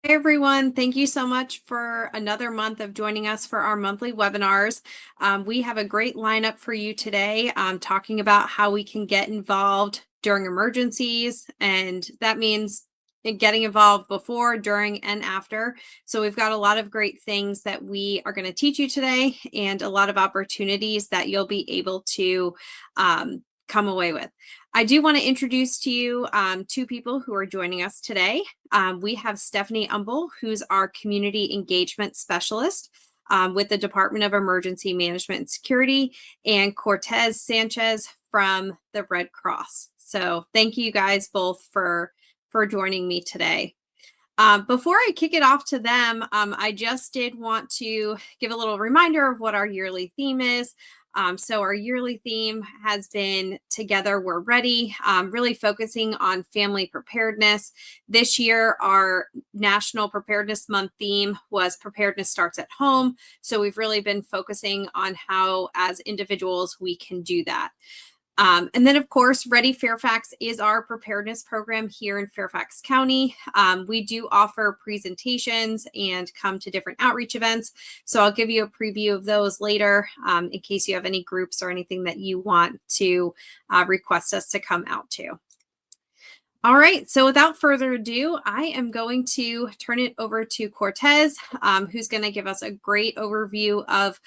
Hey everyone, thank you so much for another month of joining us for our monthly webinars. We have a great lineup for you today, talking about how we can get involved during emergencies, and that means getting involved before, during, and after. So we've got a lot of great things that we are going to teach you today and a lot of opportunities that you'll be able to come away with. I do want to introduce to you two people who are joining us today. We have Stephanie Umble, who's our community engagement specialist with the Department of Emergency Management and Security, and Cortez Sanchez from the Red Cross. So thank you guys both for joining me today. Before I kick it off to them, I just did want to give a little reminder of what our yearly theme is. So our yearly theme has been Together We're Ready, really focusing on family preparedness. This year, our National Preparedness Month theme was Preparedness Starts at Home. So we've really been focusing on how, as individuals, we can do that. And then, of course, Ready Fairfax is our preparedness program here in Fairfax County. We do offer presentations and come to different outreach events. So I'll give you a preview of those later in case you have any groups or anything that you want to request us to come out to. All right, so without further ado, I am going to turn it over to Cortez, who's going to give us a great overview of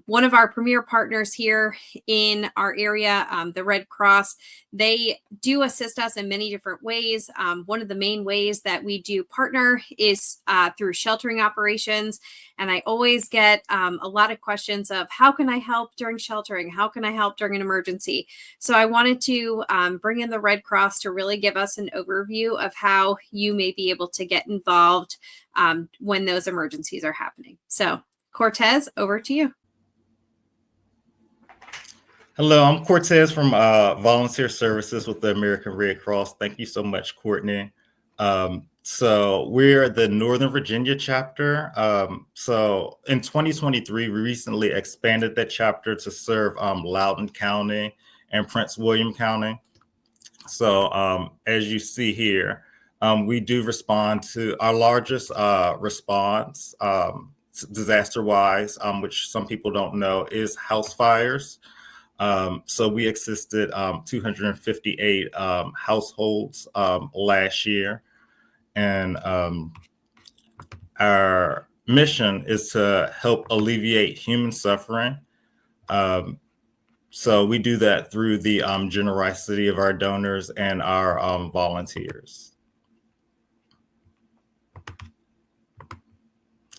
one of our premier partners here in our area, the Red Cross. They do assist us in many different ways. One of the main ways that we do partner is through sheltering operations. And I always get a lot of questions of how can I help during sheltering? How can I help during an emergency? So I wanted to bring in the Red Cross to really give us an overview of how you may be able to get involved when those emergencies are happening. So Cortez, over to you. Hello, I'm Cortez from Volunteer Services with the American Red Cross. Thank you so much, Courtney. So we're the Northern Virginia chapter. So in 2023, we recently expanded that chapter to serve Loudoun County and Prince William County. So as you see here, we do respond to our largest response disaster-wise, which some people don't know, is house fires. So we assisted 258 households last year. And our mission is to help alleviate human suffering. So we do that through the generosity of our donors and our volunteers.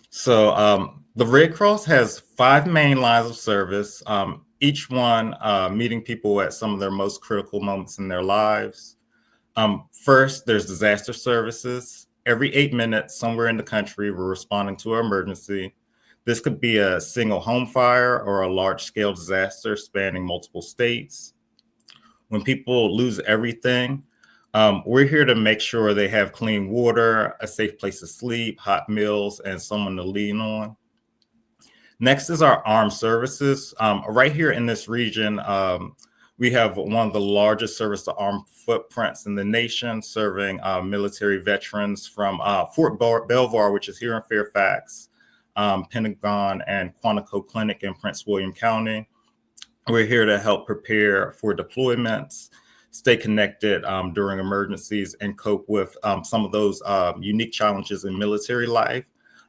So the Red Cross has 5 main lines of service, each one meeting people at some of their most critical moments in their lives. First, there's disaster services. Every 8 minutes, somewhere in the country, we're responding to an emergency. This could be a single home fire or a large-scale disaster spanning multiple states. When people lose everything, we're here to make sure they have clean water, a safe place to sleep, hot meals, and someone to lean on. Next is our armed services. Right here in this region, we have one of the largest service to armed footprints in the nation, serving military veterans from Fort Belvoir, which is here in Fairfax, Pentagon, and Quantico Clinic in Prince William County. We're here to help prepare for deployments, stay connected during emergencies, and cope with some of those unique challenges in military life.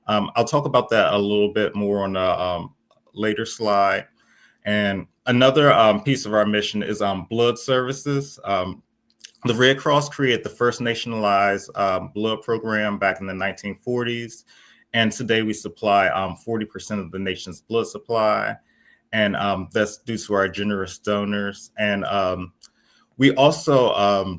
I'll talk about that a little bit more on a later slide. And another piece of our mission is blood services. The Red Cross created the first nationalized blood program back in the 1940s. And today we supply 40% of the nation's blood supply. And that's due to our generous donors. And we also,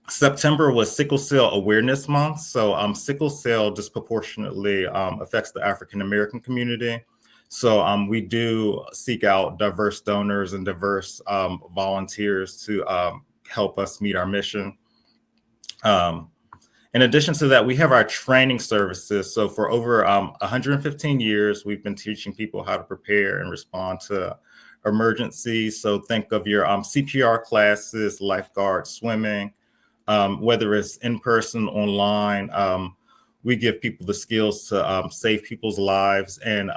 September was Sickle Cell Awareness Month. So sickle cell disproportionately affects the African American community. So we do seek out diverse donors and diverse volunteers to help us meet our mission. In addition to that, we have our training services. So for over 115 years, we've been teaching people how to prepare and respond to emergencies. So think of your CPR classes, lifeguard, swimming. whether it's in person, online. We give people the skills to save people's lives. And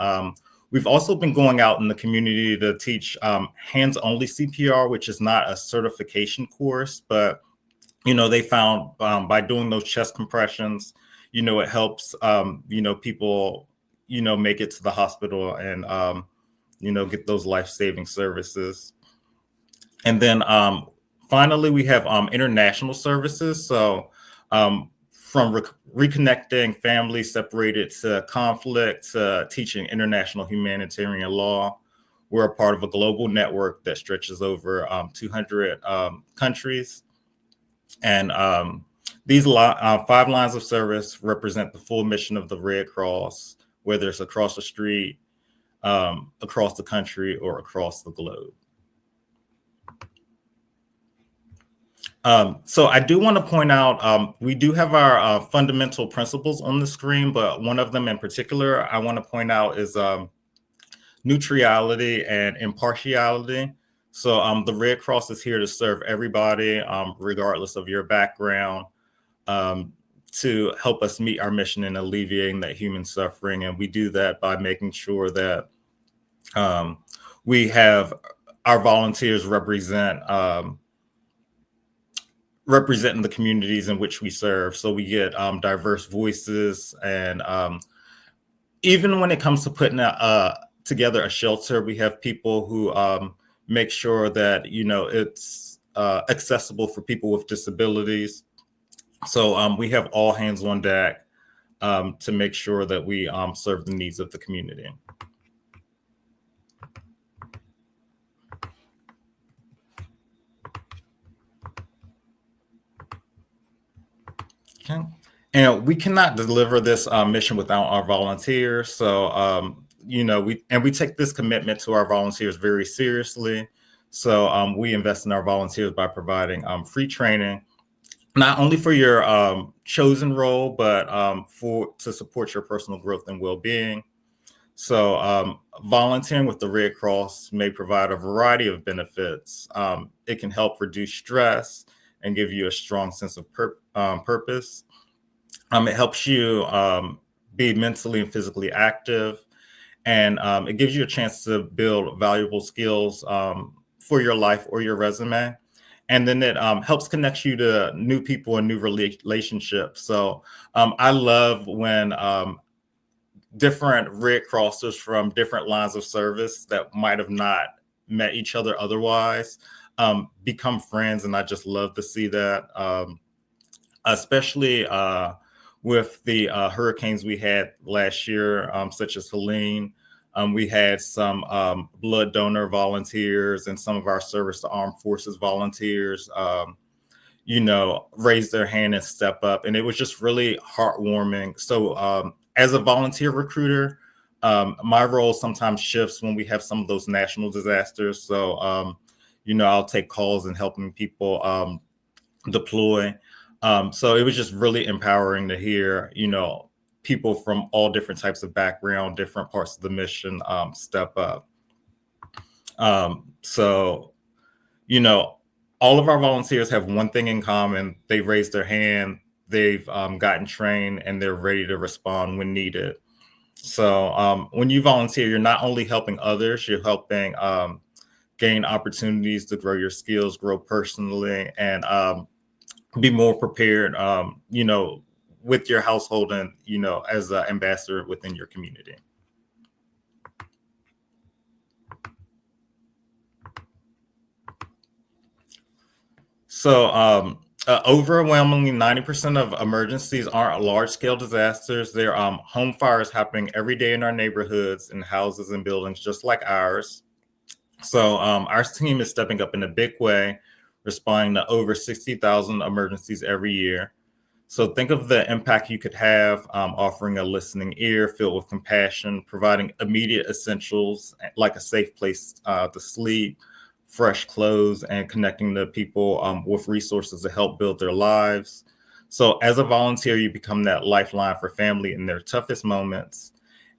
we've also been going out in the community to teach hands-only CPR, which is not a certification course, but they found by doing those chest compressions, it helps, people, make it to the hospital and, get those life-saving services. And then finally, we have international services. So from reconnecting families separated to conflict to teaching international humanitarian law, we're a part of a global network that stretches over 200 countries. And these 5 lines of service represent the full mission of the Red Cross, whether it's across the street, across the country, or across the globe. So I do want to point out, we do have our fundamental principles on the screen, but one of them in particular I want to point out is neutrality and impartiality. So the Red Cross is here to serve everybody, regardless of your background, to help us meet our mission in alleviating that human suffering. And we do that by making sure that we have our volunteers representing the communities in which we serve. So we get diverse voices. And even when it comes to putting together a shelter, we have people who make sure that, it's accessible for people with disabilities. So we have all hands on deck to make sure that we serve the needs of the community. Okay. And we cannot deliver this mission without our volunteers. So, we take this commitment to our volunteers very seriously. So we invest in our volunteers by providing free training, not only for your chosen role, but to support your personal growth and well-being. So volunteering with the Red Cross may provide a variety of benefits. It can help reduce stress and give you a strong sense of purpose. It helps you be mentally and physically active, and it gives you a chance to build valuable skills for your life or your resume. And then it helps connect you to new people and new relationships. So I love when different Red Crossers from different lines of service that might have not met each other otherwise become friends. And I just love to see that, especially with the hurricanes we had last year, such as Helene. We had some blood donor volunteers and some of our service to armed forces volunteers, raise their hand and step up. And it was just really heartwarming. So as a volunteer recruiter, my role sometimes shifts when we have some of those national disasters. So, I'll take calls and helping people deploy. So it was just really empowering to hear, people from all different types of background, different parts of the mission step up. So, all of our volunteers have one thing in common. They raised their hand, they've gotten trained, and they're ready to respond when needed. So when you volunteer, you're not only helping others, you're helping gain opportunities to grow your skills, grow personally, and be more prepared, with your household and, as an ambassador within your community. So overwhelmingly 90% of emergencies aren't large-scale disasters. They're home fires happening every day in our neighborhoods and houses and buildings just like ours. So our team is stepping up in a big way, responding to over 60,000 emergencies every year. So think of the impact you could have, offering a listening ear filled with compassion, providing immediate essentials like a safe place to sleep, fresh clothes, and connecting the people with resources to help build their lives. So as a volunteer, you become that lifeline for family in their toughest moments,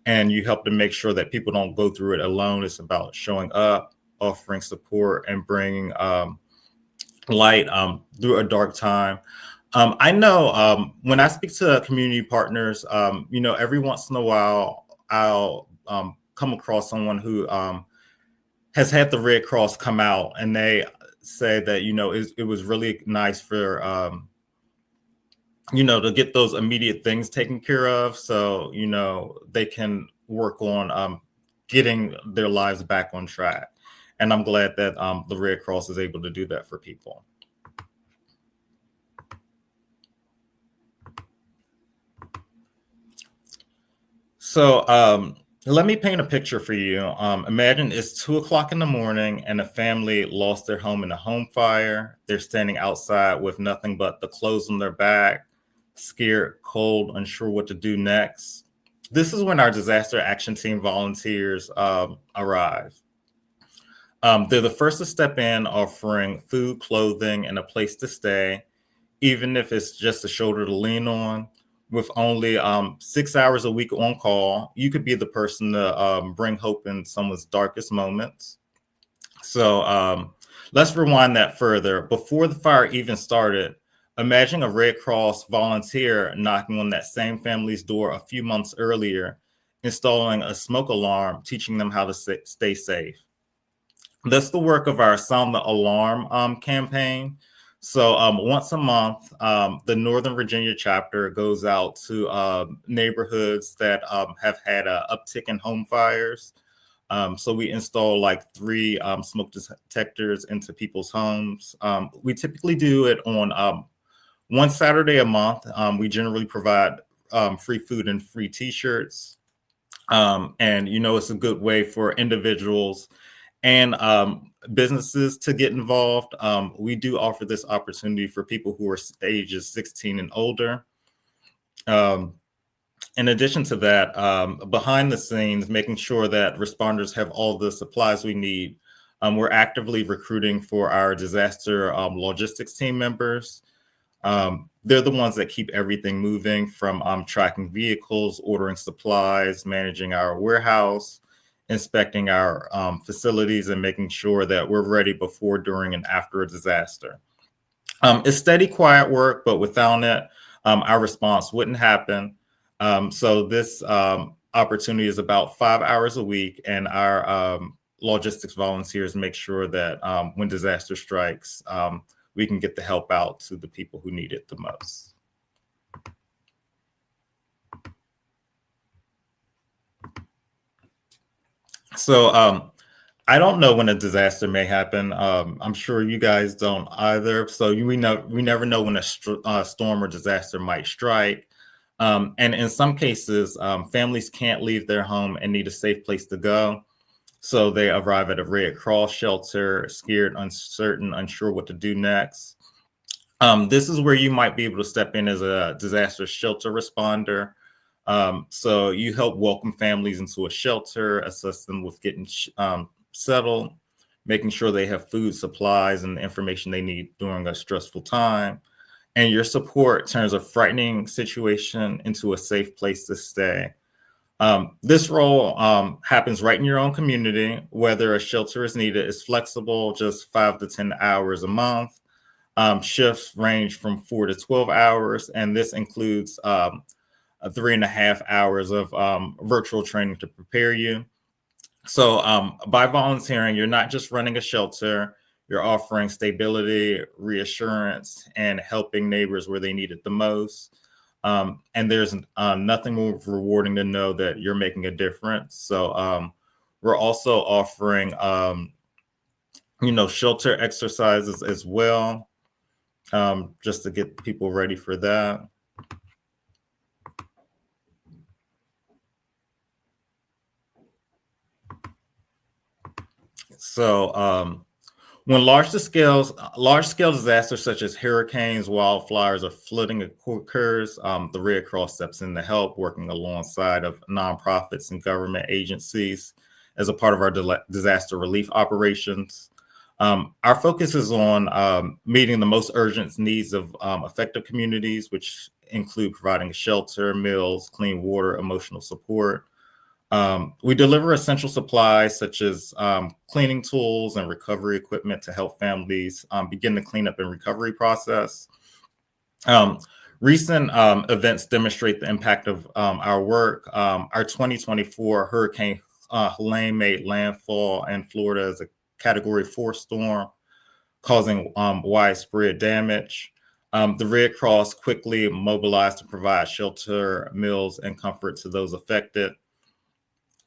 and you help to make sure that people don't go through it alone. It's about showing up, offering support, and bringing light through a dark time. I know when I speak to community partners, every once in a while I'll come across someone who has had the Red Cross come out, and they say that it was really nice for to get those immediate things taken care of, so they can work on getting their lives back on track. And I'm glad that the Red Cross is able to do that for people. So let me paint a picture for you. Imagine it's 2 o'clock in the morning and a family lost their home in a home fire. They're standing outside with nothing but the clothes on their back, scared, cold, unsure what to do next. This is when our disaster action team volunteers arrive. They're the first to step in, offering food, clothing, and a place to stay, even if it's just a shoulder to lean on. With only 6 hours a week on call, you could be the person to bring hope in someone's darkest moments. So let's rewind that further. Before the fire even started, imagine a Red Cross volunteer knocking on that same family's door a few months earlier, installing a smoke alarm, teaching them how to stay safe. That's the work of our Sound the Alarm campaign. So once a month, the Northern Virginia chapter goes out to neighborhoods that have had an uptick in home fires. So we install like 3 smoke detectors into people's homes. We typically do it on one Saturday a month. We generally provide free food and free T-shirts. And, it's a good way for individuals and businesses to get involved. We do offer this opportunity for people who are ages 16 and older. In addition to that, behind the scenes, making sure that responders have all the supplies we need. We're actively recruiting for our disaster logistics team members. They're the ones that keep everything moving, from tracking vehicles, ordering supplies, managing our warehouse, inspecting our facilities, and making sure that we're ready before, during, and after a disaster. It's steady, quiet work, but without it, our response wouldn't happen. So this opportunity is about 5 hours a week, and our logistics volunteers make sure that when disaster strikes, we can get the help out to the people who need it the most. So I don't know when a disaster may happen. I'm sure you guys don't either. So we never know when a storm or disaster might strike. And in some cases, families can't leave their home and need a safe place to go. So they arrive at a Red Cross shelter, scared, uncertain, unsure what to do next. This is where you might be able to step in as a disaster shelter responder. So you help welcome families into a shelter, assist them with getting settled, making sure they have food, supplies, and the information they need during a stressful time. And your support turns a frightening situation into a safe place to stay. This role happens right in your own community. Whether a shelter is needed is flexible, just 5 to 10 hours a month. Shifts range from 4 to 12 hours, and this includes 3.5 hours of virtual training to prepare you. So by volunteering, you're not just running a shelter, you're offering stability, reassurance, and helping neighbors where they need it the most. And there's nothing more rewarding to know that you're making a difference. So we're also offering, shelter exercises as well, just to get people ready for that. So when large-scale disasters such as hurricanes, wildfires, or flooding occurs, the Red Cross steps in to help, working alongside of nonprofits and government agencies as a part of our disaster relief operations. Our focus is on meeting the most urgent needs of affected communities, which include providing shelter, meals, clean water, emotional support. We deliver essential supplies such as cleaning tools and recovery equipment to help families begin the cleanup and recovery process. Recent events demonstrate the impact of our work. Our 2024 Hurricane Helene made landfall in Florida as a Category 4 storm, causing widespread damage. The Red Cross quickly mobilized to provide shelter, meals, and comfort to those affected.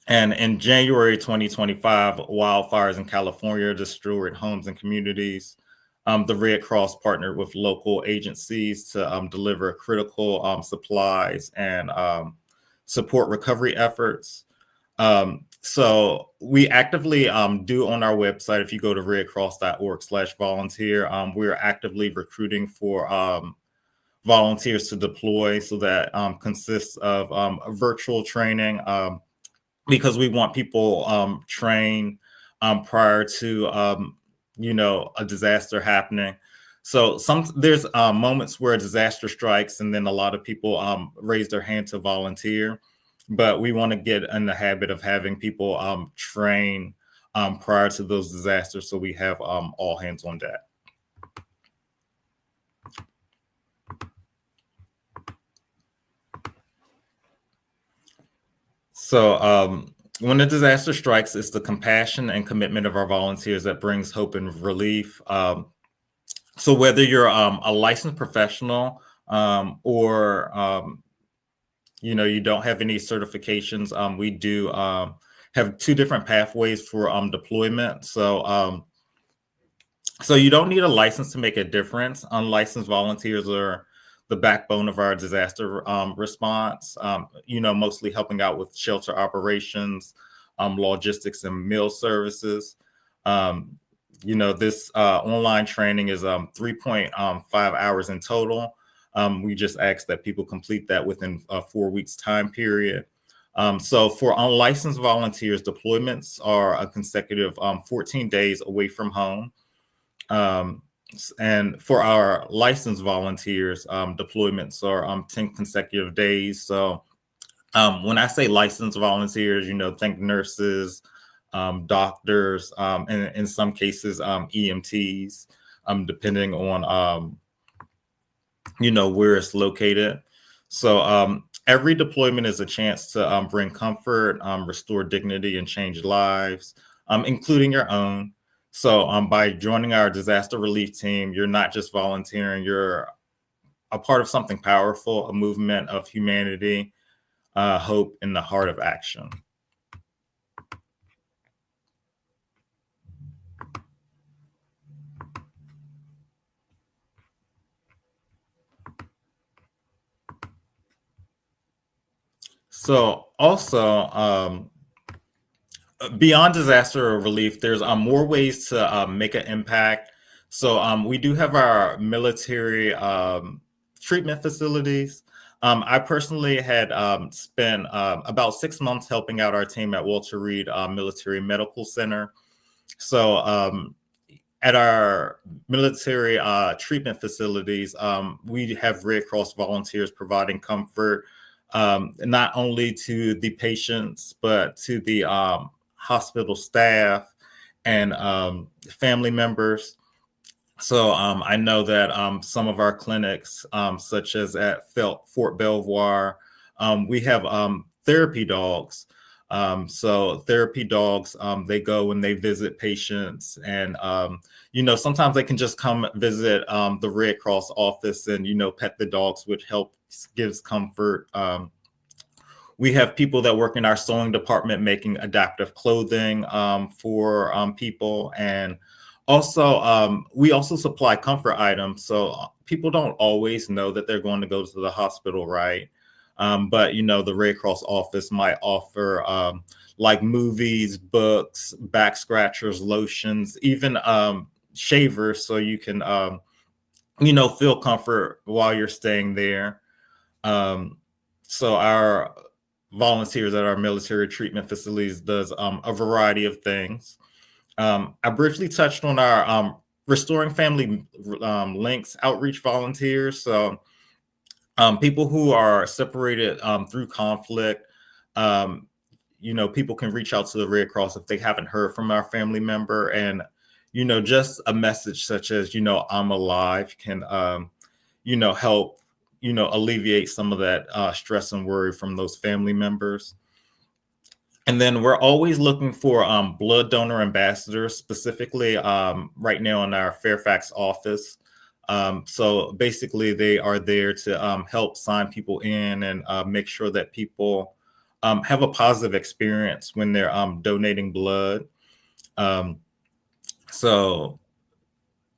And in January 2025, wildfires in California destroyed homes and communities. The Red Cross partnered with local agencies to deliver critical supplies and support recovery efforts. So we actively do on our website, if you go to redcross.org/volunteer, we're actively recruiting for volunteers to deploy. So that consists of virtual training, because we want people trained prior to a disaster happening. So there's moments where a disaster strikes and then a lot of people raise their hand to volunteer, but we want to get in the habit of having people train prior to those disasters, so we have all hands on deck. So when a disaster strikes, it's the compassion and commitment of our volunteers that brings hope and relief. So whether you're a licensed professional or you don't have any certifications, we do have two different pathways for deployment. So you don't need a license to make a difference. Unlicensed volunteers are the backbone of our disaster response, mostly helping out with shelter operations, logistics, and meal services. This online training is 3.5 hours in total. We just ask that people complete that within a 4 weeks time period. So for unlicensed volunteers, deployments are a consecutive 14 days away from home. And for our licensed volunteers, deployments are 10 consecutive days. So when I say licensed volunteers, think nurses, doctors, and in some cases, EMTs, depending on, where it's located. So every deployment is a chance to bring comfort, restore dignity, and change lives, including your own. So by joining our disaster relief team, you're not just volunteering, you're a part of something powerful, a movement of humanity, hope in the heart of action. So also, beyond disaster relief, there's more ways to make an impact. So we do have our military treatment facilities. I personally had spent about 6 months helping out our team at Walter Reed Military Medical Center. So at our military treatment facilities, we have Red Cross volunteers providing comfort, not only to the patients, but to the hospital staff and family members. So I know that some of our clinics, such as at Fort Belvoir, we have therapy dogs. So therapy dogs, they go and they visit patients, and sometimes they can just come visit the Red Cross office and pet the dogs, which gives comfort. We have people that work in our sewing department making adaptive clothing for people, and also we also supply comfort items. So people don't always know that they're going to go to the hospital, right? But the Red Cross office might offer like movies, books, back scratchers, lotions, even shavers, so you can feel comfort while you're staying there. So our volunteers at our military treatment facilities does a variety of things. I briefly touched on our Restoring Family Links outreach volunteers. So people who are separated through conflict, people can reach out to the Red Cross if they haven't heard from our family member. And, just a message such as, I'm alive can, help, alleviate some of that stress and worry from those family members. And then we're always looking for blood donor ambassadors, specifically right now in our Fairfax office. So basically, they are there to help sign people in and make sure that people have a positive experience when they're donating blood. So,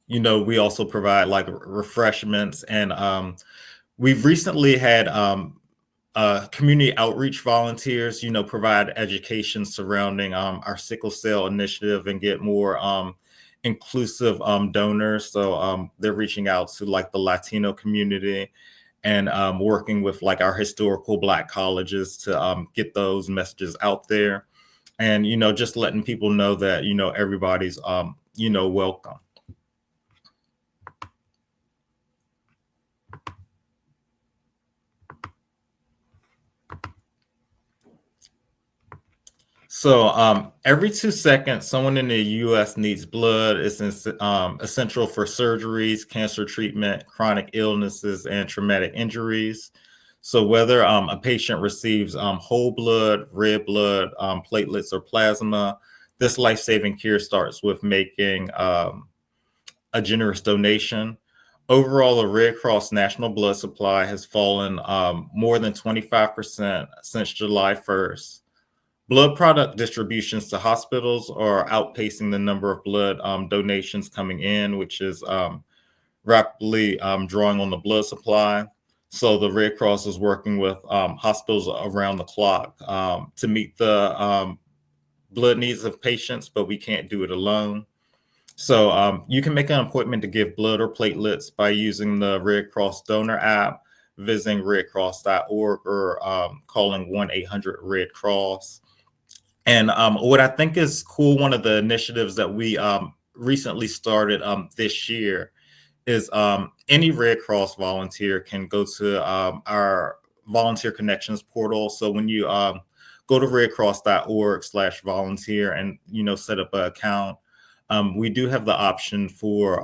we also provide like refreshments, and we've recently had community outreach volunteers, provide education surrounding our sickle cell initiative and get more inclusive donors. So they're reaching out to like the Latino community and working with like our historical Black colleges to get those messages out there. And, just letting people know that, everybody's, welcome. So every 2 seconds, someone in the U.S. needs blood. It's essential for surgeries, cancer treatment, chronic illnesses, and traumatic injuries. So whether a patient receives whole blood, red blood, platelets, or plasma, this life-saving care starts with making a generous donation. Overall, the Red Cross national blood supply has fallen more than 25% since July 1st. Blood product distributions to hospitals are outpacing the number of blood donations coming in, which is rapidly drawing on the blood supply. So the Red Cross is working with hospitals around the clock to meet the blood needs of patients, but we can't do it alone. So you can make an appointment to give blood or platelets by using the Red Cross donor app, visiting redcross.org, or calling 1-800-RED-CROSS. And what I think is cool, one of the initiatives that we recently started this year is any Red Cross volunteer can go to our Volunteer Connections portal. So when you go to redcross.org/volunteer and, set up an account, we do have the option for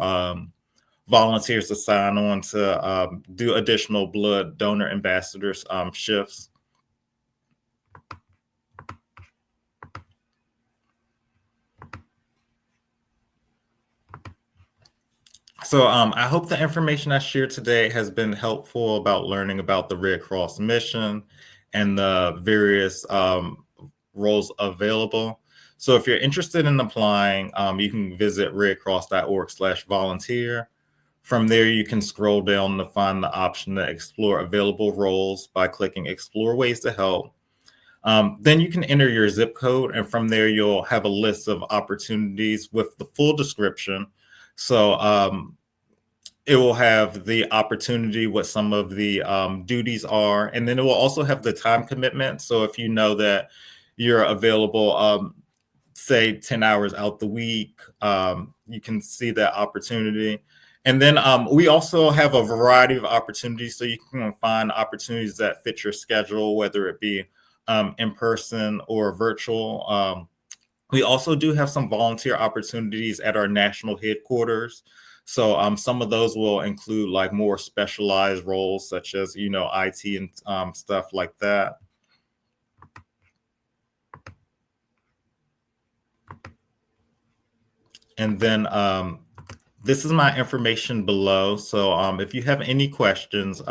volunteers to sign on to do additional blood donor ambassadors shifts. So I hope the information I shared today has been helpful about learning about the Red Cross mission and the various roles available. So if you're interested in applying, you can visit redcross.org/volunteer. From there, you can scroll down to find the option to explore available roles by clicking Explore Ways to Help. Then you can enter your zip code, and from there, you'll have a list of opportunities with the full description. So it will have the opportunity, what some of the duties are, and then it will also have the time commitment. So if you know that you're available, say 10 hours out the week, you can see that opportunity. And then we also have a variety of opportunities. So you can find opportunities that fit your schedule, whether it be in person or virtual. We also do have some volunteer opportunities at our national headquarters. So some of those will include like more specialized roles, such as, IT and stuff like that. And then this is my information below. So if you have any questions,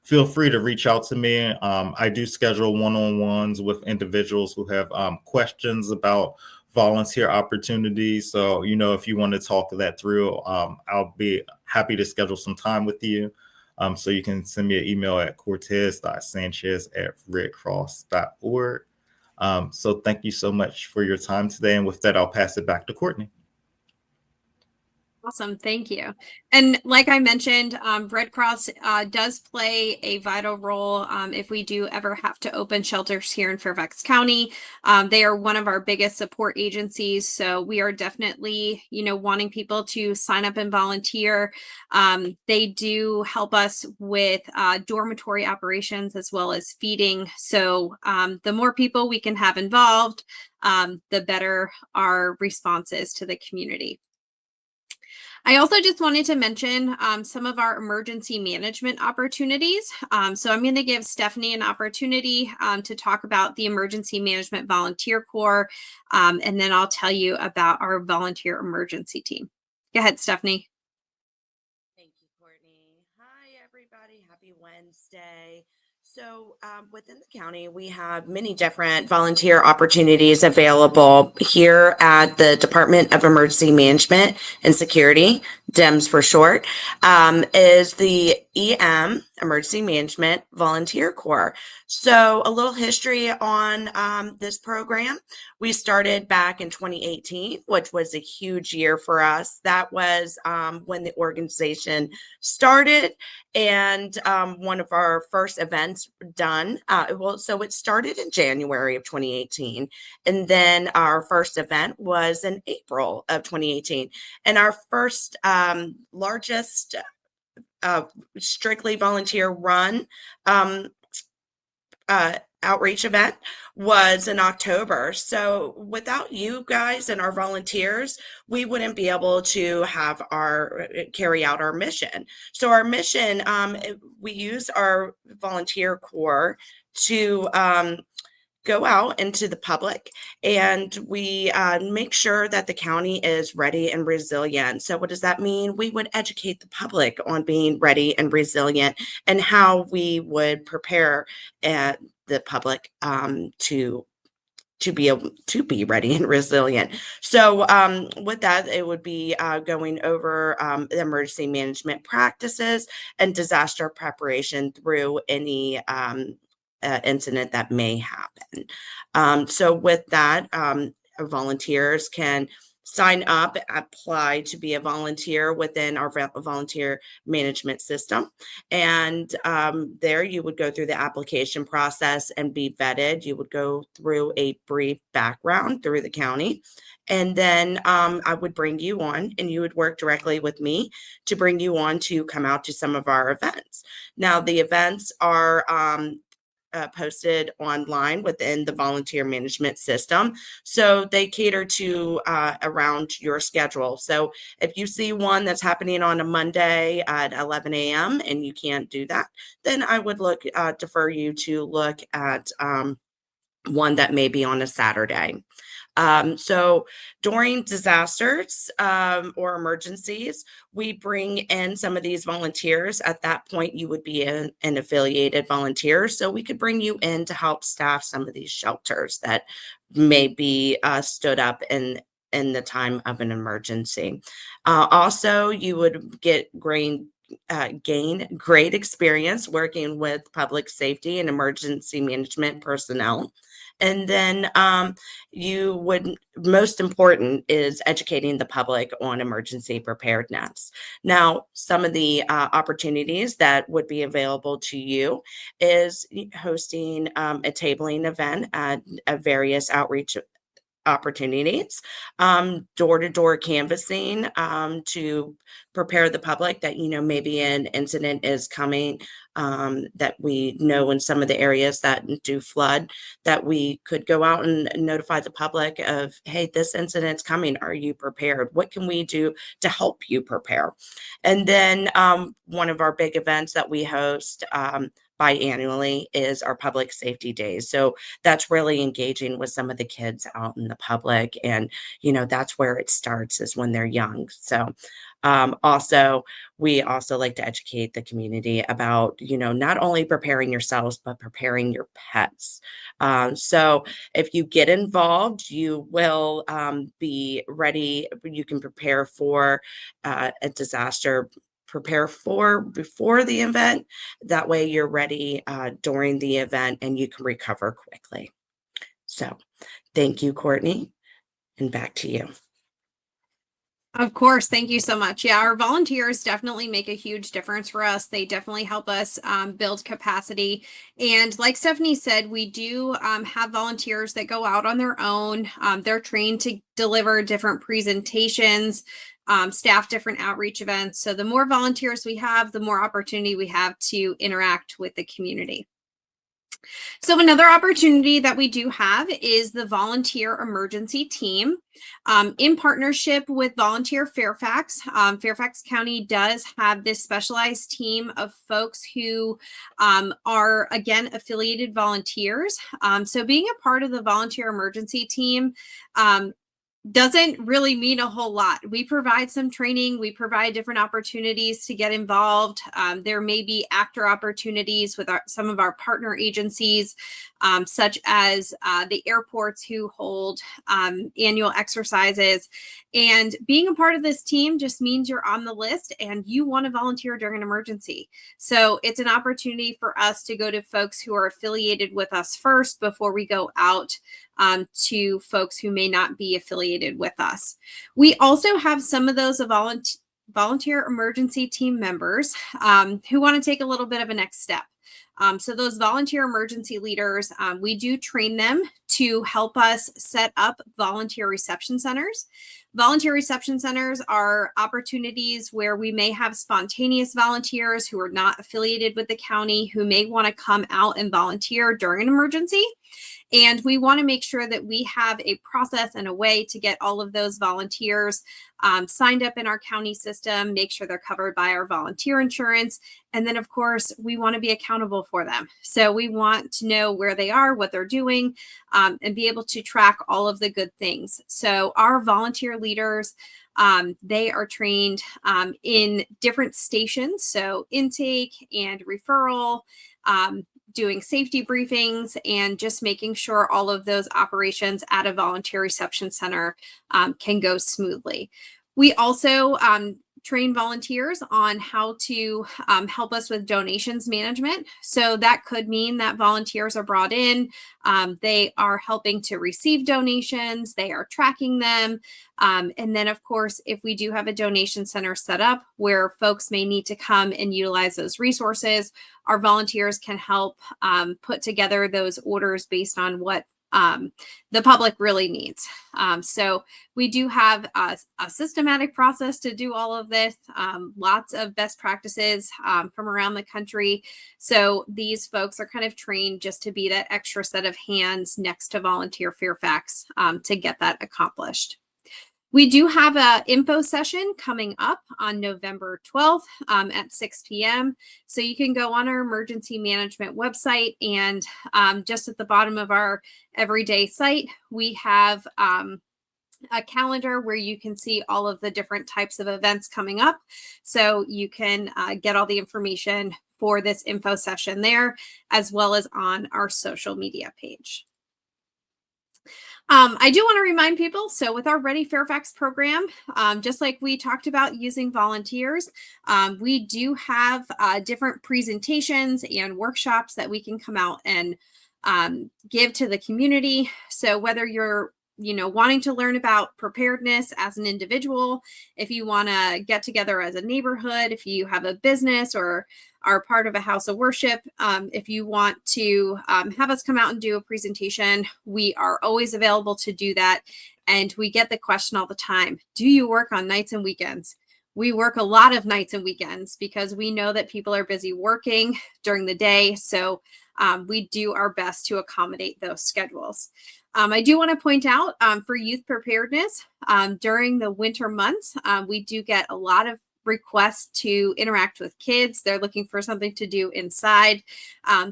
feel free to reach out to me. I do schedule one-on-ones with individuals who have questions about volunteer opportunities. So, if you want to talk that through, I'll be happy to schedule some time with you. So you can send me an email at cortez.sanchez@redcross.org. So thank you so much for your time today. And with that, I'll pass it back to Courtney. Awesome. Thank you. And like I mentioned, Red Cross does play a vital role if we do ever have to open shelters here in Fairfax County. They are one of our biggest support agencies. So we are definitely, wanting people to sign up and volunteer. They do help us with dormitory operations as well as feeding. So the more people we can have involved, the better our response is to the community. I also just wanted to mention some of our emergency management opportunities. So I'm going to give Stephanie an opportunity to talk about the Emergency Management Volunteer Corps, and then I'll tell you about our volunteer emergency team. Go ahead, Stephanie. Thank you, Courtney. Hi, everybody. Happy Wednesday. So within the county, we have many different volunteer opportunities available here at the Department of Emergency Management and Security, DEMS for short, is the EM, Emergency Management Volunteer Corps. So a little history on this program. We started back in 2018, which was a huge year for us. That was when the organization started, and one of our first events done. So it started in January of 2018, and then our first event was in April of 2018. And our first largest strictly volunteer run outreach event was in October. So without you guys and our volunteers, we wouldn't be able to have carry out our mission. So our mission, we use our volunteer corps to go out into the public, and we make sure that the county is ready and resilient. So what does that mean? We would educate the public on being ready and resilient and how we would prepare the public to be able to be ready and resilient. So with that, it would be going over the emergency management practices and disaster preparation through any incident that may happen. So with that, volunteers can sign up, apply to be a volunteer within our volunteer management system. And there you would go through the application process and be vetted. You would go through a brief background through the county. And then I would bring you on, and you would work directly with me to bring you on to come out to some of our events. Now, the events are posted online within the volunteer management system. So they cater to around your schedule. So if you see one that's happening on a Monday at 11 a.m. and you can't do that, then I would defer you to look at one that may be on a Saturday. So during disasters or emergencies, we bring in some of these volunteers. At that point, you would be an affiliated volunteer. So we could bring you in to help staff some of these shelters that may be stood up in the time of an emergency. Also, you would gain great experience working with public safety and emergency management personnel. And then most important is educating the public on emergency preparedness. Now, some of the opportunities that would be available to you is hosting a tabling event at various outreach opportunities, door-to-door canvassing to prepare the public that, maybe an incident is coming, that we know in some of the areas that do flood, that we could go out and notify the public of, hey, this incident's coming. Are you prepared? What can we do to help you prepare? And then one of our big events that we host biannually is our public safety days. So that's really engaging with some of the kids out in the public. And, that's where it starts, is when they're young. So we also like to educate the community about, not only preparing yourselves, but preparing your pets. So if you get involved, you will be ready. You can prepare for a disaster, prepare before the event. That way you're ready during the event and you can recover quickly. So thank you, Courtney, and back to you. Of course. Thank you so much. Yeah, our volunteers definitely make a huge difference for us. They definitely help us build capacity. And like Stephanie said, we do have volunteers that go out on their own. They're trained to deliver different presentations, staff different outreach events. So the more volunteers we have, the more opportunity we have to interact with the community. So another opportunity that we do have is the volunteer emergency team. In partnership with Volunteer Fairfax, Fairfax County does have this specialized team of folks who are, again, affiliated volunteers. So being a part of the volunteer emergency team doesn't really mean a whole lot. We provide some training. We provide different opportunities to get involved. There may be actor opportunities with some of our partner agencies, such as the airports who hold annual exercises. And being a part of this team just means you're on the list and you want to volunteer during an emergency. So it's an opportunity for us to go to folks who are affiliated with us first before we go out to folks who may not be affiliated with us. We also have some of those volunteer emergency team members who want to take a little bit of a next step. So those volunteer emergency leaders, we do train them to help us set up volunteer reception centers. Volunteer reception centers are opportunities where we may have spontaneous volunteers who are not affiliated with the county who may want to come out and volunteer during an emergency. And we want to make sure that we have a process and a way to get all of those volunteers signed up in our county system, make sure they're covered by our volunteer insurance. And then, of course, we want to be accountable for them. So we want to know where they are, what they're doing, and be able to track all of the good things. So our volunteer leaders, they are trained in different stations. So intake and referral, doing safety briefings, and just making sure all of those operations at a volunteer reception center can go smoothly. We also train volunteers on how to help us with donations management. So that could mean that volunteers are brought in, they are helping to receive donations, they are tracking them. And then, of course, if we do have a donation center set up where folks may need to come and utilize those resources, our volunteers can help put together those orders based on what the public really needs. So we do have a systematic process to do all of this, lots of best practices from around the country. So these folks are kind of trained just to be that extra set of hands next to Volunteer Fairfax to get that accomplished. We do have an info session coming up on November 12th at 6 p.m. So you can go on our emergency management website, and just at the bottom of our everyday site, we have a calendar where you can see all of the different types of events coming up. So you can get all the information for this info session there, as well as on our social media page. I do want to remind people, so with our Ready Fairfax program, just like we talked about using volunteers, we do have different presentations and workshops that we can come out and give to the community. So whether you're wanting to learn about preparedness as an individual, if you want to get together as a neighborhood, if you have a business or are part of a house of worship, if you want to have us come out and do a presentation, we are always available to do that. And we get the question all the time, do you work on nights and weekends? We work a lot of nights and weekends because we know that people are busy working during the day. So we do our best to accommodate those schedules. I do want to point out for youth preparedness during the winter months, we do get a lot of requests to interact with kids. They're looking for something to do inside.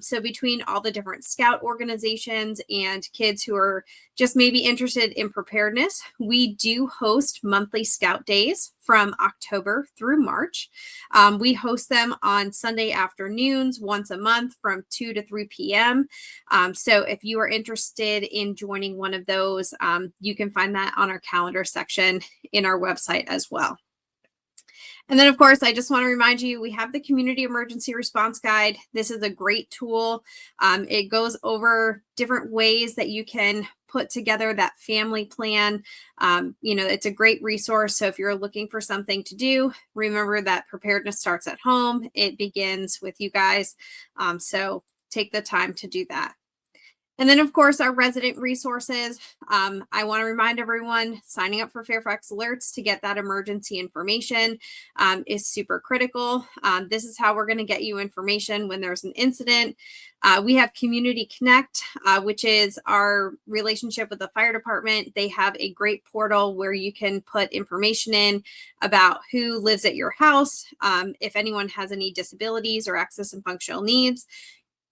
So between all the different scout organizations and kids who are just maybe interested in preparedness, we do host monthly scout days from October through March. We host them on Sunday afternoons once a month from 2 to 3 p.m. So if you are interested in joining one of those, you can find that on our calendar section in our website as well. And then, of course, I just want to remind you, we have the Community Emergency Response Guide. This is a great tool. It goes over different ways that you can put together that family plan. It's a great resource. So if you're looking for something to do, remember that preparedness starts at home. It begins with you guys. So take the time to do that. And then, of course, our resident resources. I want to remind everyone, signing up for Fairfax Alerts to get that emergency information is super critical. This is how we're going to get you information when there's an incident. We have Community Connect, which is our relationship with the fire department. They have a great portal where you can put information in about who lives at your house, if anyone has any disabilities or access and functional needs.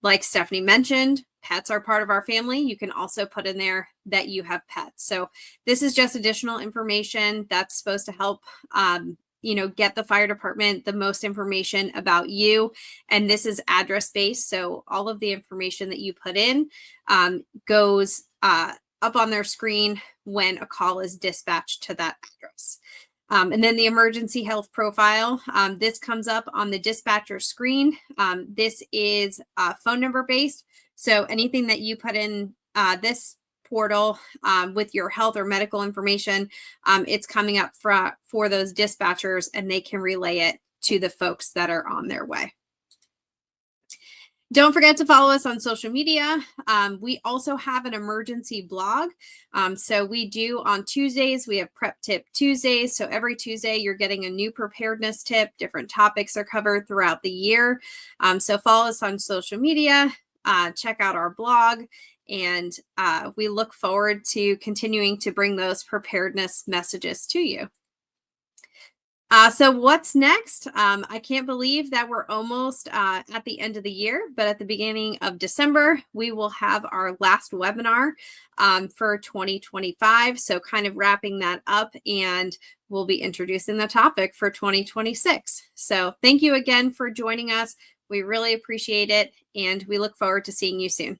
Like Stephanie mentioned, pets are part of our family. You can also put in there that you have pets. So this is just additional information that's supposed to help, get the fire department the most information about you. And this is address based. So all of the information that you put in goes up on their screen when a call is dispatched to that address. And then the emergency health profile, this comes up on the dispatcher screen. This is phone number based. So anything that you put in this portal with your health or medical information, it's coming up for those dispatchers, and they can relay it to the folks that are on their way. Don't forget to follow us on social media. We also have an emergency blog. So we do on Tuesdays, we have Prep Tip Tuesdays. So every Tuesday, you're getting a new preparedness tip. Different topics are covered throughout the year. So follow us on social media, check out our blog, and we look forward to continuing to bring those preparedness messages to you. So what's next? I can't believe that we're almost at the end of the year, but at the beginning of December, we will have our last webinar for 2025. So kind of wrapping that up, and we'll be introducing the topic for 2026. So thank you again for joining us. We really appreciate it, and we look forward to seeing you soon.